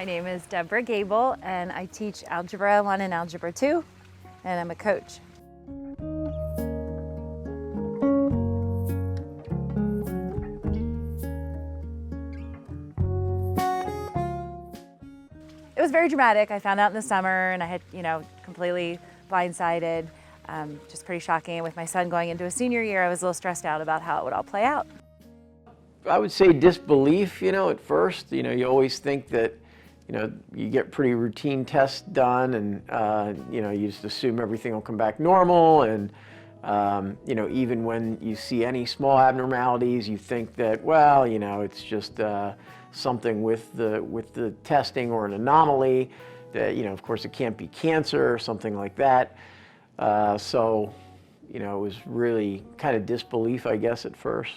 My name is Deborah Gable, and I teach Algebra 1 and Algebra 2, and I'm a coach. It was very dramatic. I found out in the summer, and I had, completely blindsided. Just pretty shocking. And with my son going into a senior year, I was a little stressed out about how it would all play out. I would say disbelief, at first. You always think that, you get pretty routine tests done and, you just assume everything will come back normal. And, even when you see any small abnormalities, you think that, well, it's just something with the testing or an anomaly that, of course it can't be cancer or something like that. So, it was really kind of disbelief, I guess, at first.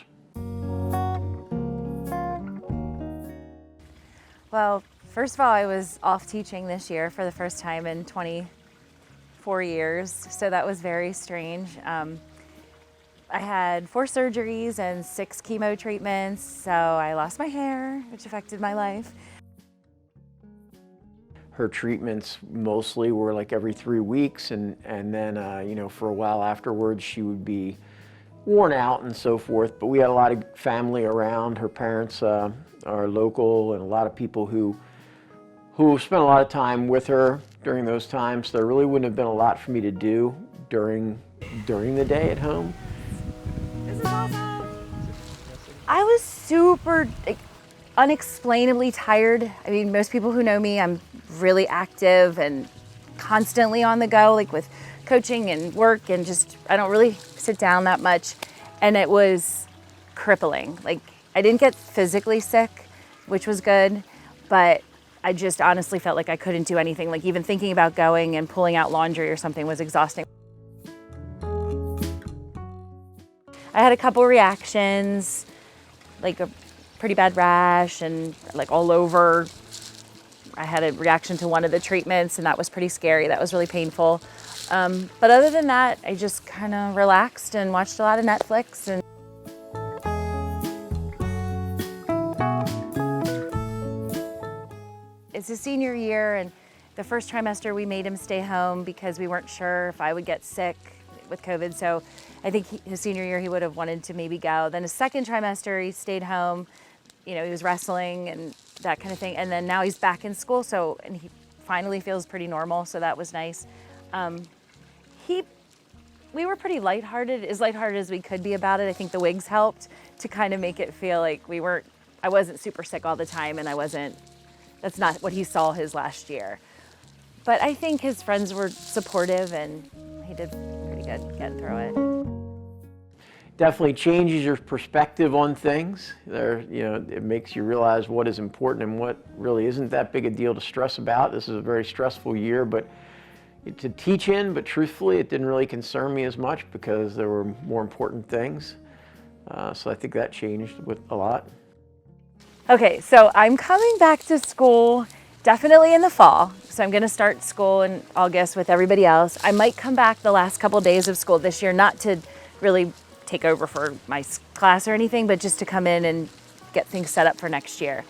Well, first of all, I was off teaching this year for the first time in 24 years, so that was very strange. I had 4 surgeries and 6 chemo treatments, so I lost my hair, which affected my life. Her treatments mostly were like every 3 weeks, and then, for a while afterwards, she would be worn out and so forth. But we had a lot of family around. Her parents are local, and a lot of people who spent a lot of time with her during those times. So there really wouldn't have been a lot for me to do during the day at home. This is awesome. I was super unexplainably tired. I mean, most people who know me, I'm really active and constantly on the go, like with coaching and work, and just, I don't really sit down that much. And it was crippling. Like, I didn't get physically sick, which was good, but I just honestly felt like I couldn't do anything. Like, even thinking about going and pulling out laundry or something was exhausting. I had a couple reactions, like a pretty bad rash and like all over. I had a reaction to one of the treatments, and that was pretty scary. That was really painful. But other than that, I just kind of relaxed and watched a lot of Netflix. And it's his senior year, and the first trimester we made him stay home because we weren't sure if I would get sick with COVID. So I think his senior year he would have wanted to maybe go. Then his second trimester he stayed home. He was wrestling and that kind of thing. And then now he's back in school, and he finally feels pretty normal, so that was nice. We were pretty lighthearted, as lighthearted as we could be about it. I think the wigs helped to kind of make it feel like I wasn't super sick all the time, and that's not what he saw his last year. But I think his friends were supportive, and he did pretty good getting through it. Definitely changes your perspective on things. It makes you realize what is important and what really isn't that big a deal to stress about. This is a very stressful year, but to teach in, but truthfully, it didn't really concern me as much because there were more important things. So I think that changed a lot. Okay, so I'm coming back to school definitely in the fall. So I'm gonna start school in August with everybody else. I might come back the last couple days of school this year, not to really take over for my class or anything, but just to come in and get things set up for next year.